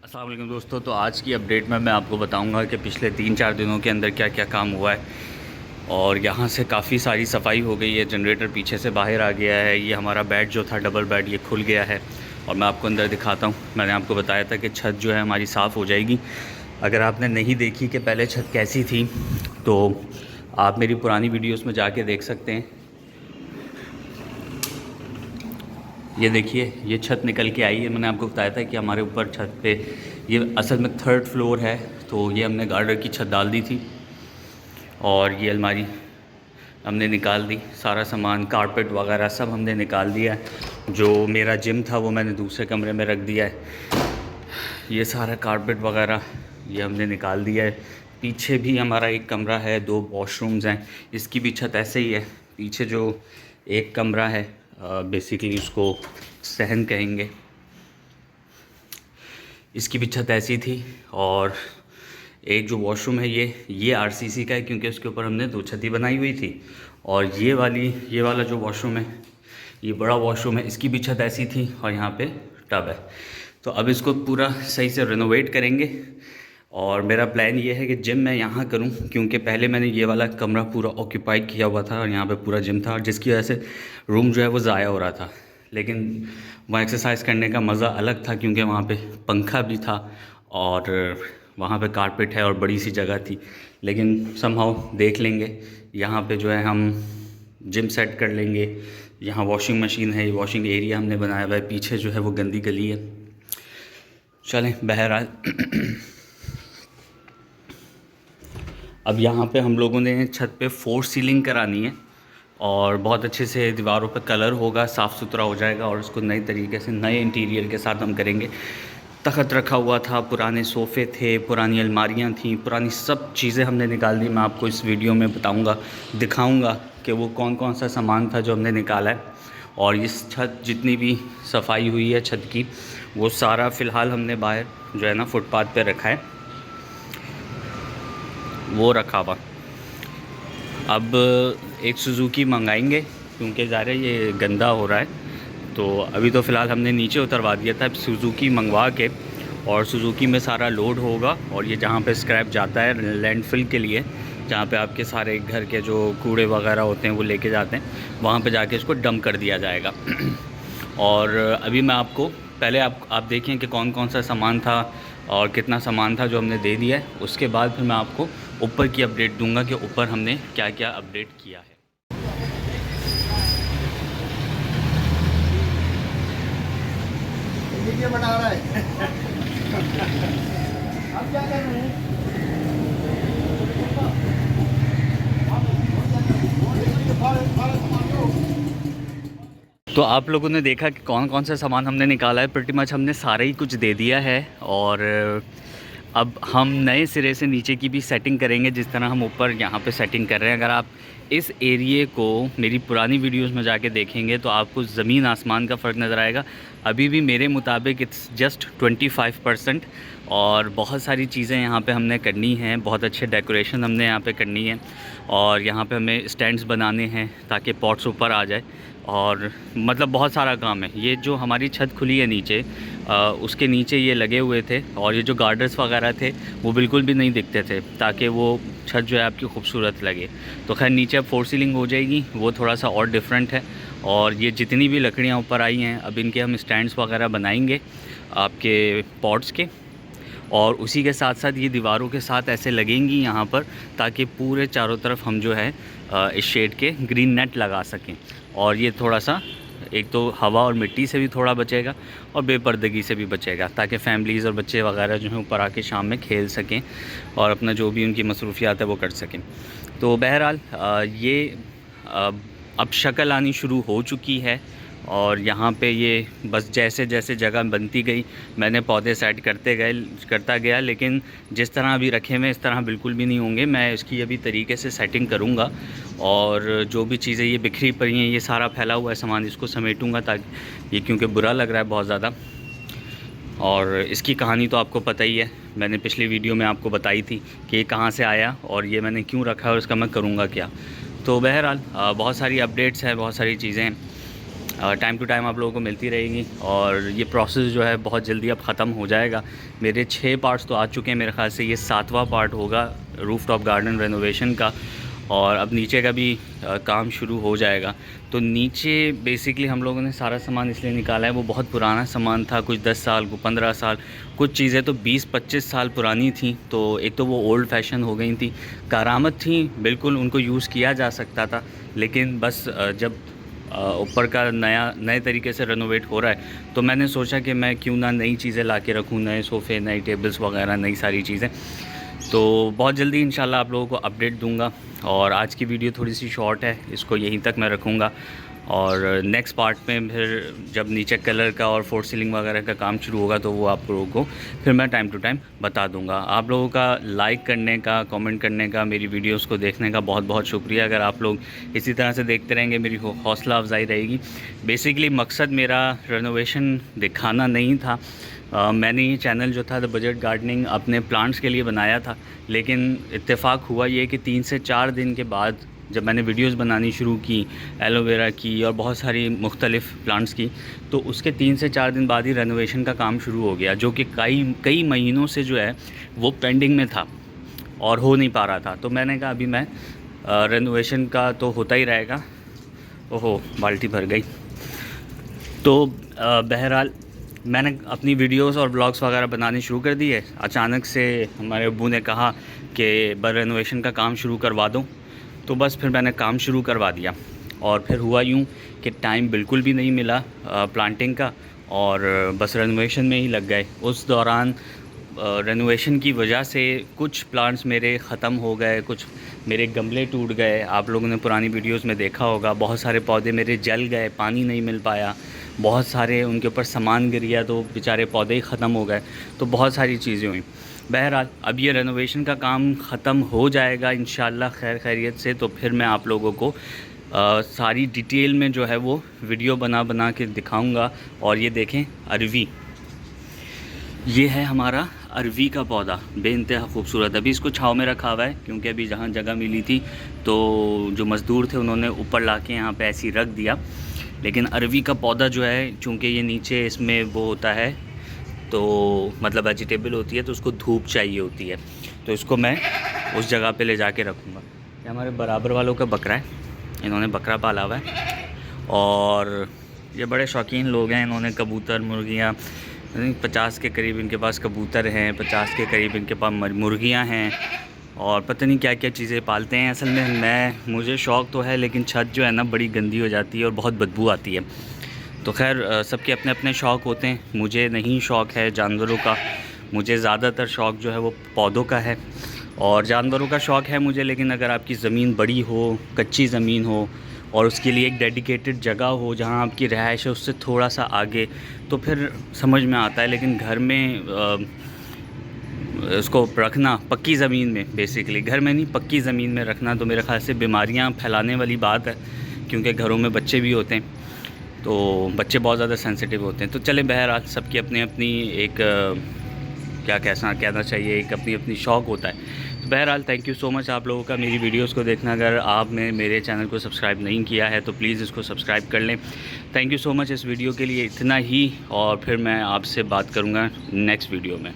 अस्सलाम वालेकुम दोस्तों। तो आज की अपडेट में मैं आपको बताऊंगा कि पिछले 3-4 दिनों के अंदर क्या क्या काम हुआ है। और यहाँ से काफ़ी सारी सफाई हो गई है। जनरेटर पीछे से बाहर आ गया है। ये हमारा बेड जो था डबल बेड ये खुल गया है और मैं आपको अंदर दिखाता हूँ। मैंने आपको बताया था कि छत जो है हमारी साफ़ हो जाएगी। अगर आपने नहीं देखी कि पहले छत कैसी थी तो आप मेरी पुरानी वीडियोज़ में जाके देख सकते हैं। ये देखिए, ये छत निकल के आई है। मैंने आपको बताया था कि हमारे ऊपर छत पे ये असल में 3rd फ्लोर है, तो ये हमने गार्डर की छत डाल दी थी और ये अलमारी हमने निकाल दी। सारा सामान कारपेट वगैरह सब हमने निकाल दिया है। जो मेरा जिम था वो मैंने दूसरे कमरे में रख दिया है। ये सारा कारपेट वगैरह ये हमने निकाल दिया है। पीछे भी हमारा एक कमरा है, 2 वॉशरूम्स हैं। इसकी भी छत ऐसे ही है। पीछे जो एक कमरा है बेसिकली उसको सहन कहेंगे, इसकी भी छत ऐसी थी। और एक जो वॉशरूम है ये आरसीसी का है क्योंकि उसके ऊपर हमने 2 छतें बनाई हुई थी। और ये वाला जो वॉशरूम है ये बड़ा वॉशरूम है, इसकी भी छत ऐसी थी और यहाँ पे टब है। तो अब इसको पूरा सही से रिनोवेट करेंगे और मेरा प्लान ये है कि जिम मैं यहाँ करूँ क्योंकि पहले मैंने ये वाला कमरा पूरा ऑक्यूपाइड किया हुआ था और यहाँ पे पूरा जिम था और जिसकी वजह से रूम जो है वो ज़ाया हो रहा था। लेकिन वहाँ एक्सरसाइज करने का मज़ा अलग था क्योंकि वहाँ पे पंखा भी था और वहाँ पे कारपेट है और बड़ी सी जगह थी। लेकिन समहाउ देख लेंगे। यहाँ पे जो है हम जिम सेट कर लेंगे। यहाँ वॉशिंग मशीन है, वॉशिंग एरिया हमने बनाया हुआ है। पीछे जो है वो गंदी गली है। चलें, बहरहाल अब यहाँ पे हम लोगों ने छत पे 4 सीलिंग करानी है और बहुत अच्छे से दीवारों पे कलर होगा, साफ़ सुथरा हो जाएगा और उसको नए तरीके से नए इंटीरियर के साथ हम करेंगे। तख़्त रखा हुआ था, पुराने सोफ़े थे, पुरानी अलमारियाँ थीं, पुरानी सब चीज़ें हमने निकाल दी। मैं आपको इस वीडियो में बताऊँगा, दिखाऊँगा कि वो कौन कौन सा सामान था जो हमने निकाला है। और इस छत जितनी भी सफाई हुई है छत की वो सारा फ़िलहाल हमने बाहर जो है ना फुटपाथ पे रखा है, वो रखा हुआ। अब एक सुज़ुकी मंगाएंगे क्योंकि ज़ाहिर है ये गंदा हो रहा है। तो अभी तो फ़िलहाल हमने नीचे उतरवा दिया था। अब सुज़ुकी मंगवा के और सुज़ुकी में सारा लोड होगा और ये जहाँ पे स्क्रैप जाता है लैंडफिल के लिए, जहाँ पे आपके सारे घर के जो कूड़े वगैरह होते हैं वो लेके जाते हैं, वहाँ पे जाके इसको डंप कर दिया जाएगा। और अभी मैं आपको पहले आप देखें कि कौन कौन सा सामान था और कितना सामान था जो हमने दे दिया है। उसके बाद फिर मैं आपको ऊपर की अपडेट दूंगा कि ऊपर हमने क्या क्या अपडेट किया है। ये बना रहा है। अब क्या कर रहे हैं? तो आप लोगों ने देखा कि कौन कौन सा सामान हमने निकाला है। प्रीटी मच हमने सारा ही कुछ दे दिया है और अब हम नए सिरे से नीचे की भी सेटिंग करेंगे जिस तरह हम ऊपर यहाँ पे सेटिंग कर रहे हैं। अगर आप इस एरिए को मेरी पुरानी वीडियोस में जाके देखेंगे तो आपको ज़मीन आसमान का फ़र्क नज़र आएगा। अभी भी मेरे मुताबिक इट्स जस्ट 25% और बहुत सारी चीज़ें यहाँ पे हमने करनी हैं। बहुत अच्छे डेकोरेशन हमने यहाँ पे करनी है और यहाँ पे हमें स्टैंड्स बनाने हैं ताकि पॉट्स ऊपर आ जाए और मतलब बहुत सारा काम है। ये जो हमारी छत खुली है नीचे उसके नीचे ये लगे हुए थे और ये जो गार्डर्स वगैरह थे वो बिल्कुल भी नहीं दिखते थे ताकि वो छत जो है आपकी खूबसूरत लगे। तो खैर नीचे अब 4 सीलिंग हो जाएगी, वो थोड़ा सा और डिफरेंट है। और ये जितनी भी लकड़ियाँ ऊपर आई हैं अब इनके हम स्टैंड्स वगैरह बनाएंगे आपके पॉट्स के और उसी के साथ साथ ये दीवारों के साथ ऐसे लगेंगी यहाँ पर ताकि पूरे चारों तरफ हम जो है इस शेड के ग्रीन नेट लगा सकें। और ये थोड़ा सा एक तो हवा और मिट्टी से भी थोड़ा बचेगा और बेपर्दगी से भी बचेगा ताकि फैमिलीज़ और बच्चे वगैरह जो हैं ऊपर आके शाम में खेल सकें और अपना जो भी उनकी मसरूफियात है वो कर सकें। तो बहरहाल ये अब शक्ल आनी शुरू हो चुकी है और यहाँ पे ये बस जैसे जैसे जगह बनती गई मैंने पौधे सेट करता गया। लेकिन जिस तरह अभी रखे हुए इस तरह बिल्कुल भी नहीं होंगे। मैं इसकी अभी तरीके से सेटिंग करूँगा और जो भी चीज़ें ये बिखरी पड़ी हैं, ये सारा फैला हुआ है सामान, इसको समेटूँगा ताकि ये क्योंकि बुरा लग रहा है बहुत ज़्यादा। और इसकी कहानी तो आपको पता ही है, मैंने पिछली वीडियो में आपको बताई थी कि ये कहाँ से आया और ये मैंने क्यों रखा है और इसका मैं करूँगा क्या। तो बहरहाल बहुत सारी अपडेट्स हैं, बहुत सारी चीज़ें हैं। टाइम टू टाइम आप लोगों को मिलती रहेगी। और ये प्रोसेस जो है बहुत जल्दी अब ख़त्म हो जाएगा। मेरे 6 पार्ट्स तो आ चुके हैं, मेरे ख़्याल से ये 7वां पार्ट होगा रूफ़टॉप गार्डन रेनोवेशन का। और अब नीचे का भी काम शुरू हो जाएगा। तो नीचे बेसिकली हम लोगों ने सारा सामान इसलिए निकाला है, वो बहुत पुराना सामान था, कुछ 10 साल, कुछ 15 साल, कुछ चीज़ें तो 20-25 साल पुरानी थी। तो एक तो वो ओल्ड फैशन हो गई थी, कारामत थी बिल्कुल, उनको यूज़ किया जा सकता था। लेकिन बस जब ऊपर का नए तरीके से रेनोवेट हो रहा है तो मैंने सोचा कि मैं क्यों ना नई चीज़ें ला के रखूँ, नए सोफ़े, नई टेबल्स वगैरह, नई सारी चीज़ें। तो बहुत जल्दी इंशाल्लाह आप लोगों को अपडेट दूंगा। और आज की वीडियो थोड़ी सी शॉर्ट है, इसको यहीं तक मैं रखूँगा। और नेक्स्ट पार्ट में फिर जब नीचे कलर का और फोर सीलिंग वगैरह का काम शुरू होगा तो वो आप लोगों को फिर मैं टाइम टू टाइम बता दूंगा। आप लोगों का लाइक करने का, कमेंट करने का, मेरी वीडियोस को देखने का बहुत बहुत शुक्रिया। अगर आप लोग इसी तरह से देखते रहेंगे मेरी हौसला अफजाई रहेगी। बेसिकली मकसद मेरा रेनोवेशन दिखाना नहीं था। मैंने ये चैनल जो था द बजट गार्डनिंग अपने प्लांट्स के लिए बनाया था। लेकिन इत्तेफाक हुआ ये कि 3 से 4 दिन के बाद जब मैंने वीडियोस बनानी शुरू की, एलोवेरा की और बहुत सारी मुख्तलिफ़ प्लांट्स की, तो उसके 3 से 4 दिन बाद ही रेनोवेशन का काम शुरू हो गया, जो कि कई महीनों से जो है वो पेंडिंग में था और हो नहीं पा रहा था। तो मैंने कहा अभी मैं रेनोवेशन का तो होता ही रहेगा। ओहो, बाल्टी भर गई। तो बहरहाल मैंने अपनी वीडियोस और ब्लॉग्स वगैरह बनाने शुरू कर दिए। अचानक से हमारे अब्बू ने कहा कि रेनोवेशन का काम शुरू करवा दो, तो बस फिर मैंने काम शुरू करवा दिया। और फिर हुआ यूँ कि टाइम बिल्कुल भी नहीं मिला प्लांटिंग का, और बस रेनोवेशन में ही लग गए। उस दौरान रेनोवेशन की वजह से कुछ प्लांट्स मेरे ख़त्म हो गए, कुछ मेरे गमले टूट गए। आप लोगों ने पुरानी वीडियोस में देखा होगा, बहुत सारे पौधे मेरे जल गए, पानी नहीं मिल पाया, बहुत सारे उनके ऊपर सामान गिर गया तो बेचारे पौधे ही ख़त्म हो गए। तो बहुत सारी चीज़ें हुई। बहरहाल अब ये रेनोवेशन का काम ख़त्म हो जाएगा इंशाल्लाह खैर खैरियत से। तो फिर मैं आप लोगों को सारी डिटेल में जो है वो वीडियो बना के दिखाऊंगा। और ये देखें अरवी, ये है हमारा अरवी का पौधा, बेइंतहा खूबसूरत। अभी इसको छाँव में रखा हुआ है क्योंकि अभी जहाँ जगह मिली थी तो जो मज़दूर थे उन्होंने ऊपर ला के यहाँ पर ऐसे ही रख दिया। लेकिन अरवी का पौधा जो है, चूँकि ये नीचे इसमें वो होता है, तो मतलब वेजिटेबल होती है, तो उसको धूप चाहिए होती है, तो इसको मैं उस जगह पे ले जाके रखूँगा। ये हमारे बराबर वालों का बकरा है, इन्होंने बकरा पाला हुआ है। और ये बड़े शौकीन लोग हैं, इन्होंने कबूतर, मुर्गियाँ, 50 के करीब इनके पास कबूतर हैं, 50 के करीब इनके पास मुर्गियाँ हैं, और पता नहीं क्या क्या चीज़ें पालते हैं। असल में मुझे शौक़ तो है, लेकिन छत जो है ना बड़ी गंदी हो जाती है और बहुत बदबू आती है। तो खैर सबके अपने अपने शौक़ होते हैं। मुझे नहीं शौक़ है जानवरों का, मुझे ज़्यादातर शौक़ जो है वो पौधों का है। और जानवरों का शौक़ है मुझे, लेकिन अगर आपकी ज़मीन बड़ी हो, कच्ची ज़मीन हो, और उसके लिए एक डेडिकेटेड जगह हो जहाँ आपकी रहाइश है उससे थोड़ा सा आगे, तो फिर समझ में आता है। लेकिन घर में इसको रखना पक्की ज़मीन में, बेसिकली घर में नहीं पक्की ज़मीन में रखना, तो मेरे ख़्याल से बीमारियां फैलाने वाली बात है, क्योंकि घरों में बच्चे भी होते हैं, तो बच्चे बहुत ज़्यादा सेंसिटिव होते हैं। तो चले, बहरहाल सबकी अपनी अपनी एक क्या कहना चाहिए, एक अपनी अपनी शौक़ होता है। तो बहरहाल थैंक यू सो मच आप लोगों का मेरी वीडियोस को देखना। अगर आपने मेरे चैनल को सब्सक्राइब नहीं किया है तो प्लीज़ इसको सब्सक्राइब कर लें। थैंक यू सो मच इस वीडियो के लिए, इतना ही। और फिर मैं आपसे बात करूँगा नेक्स्ट वीडियो में।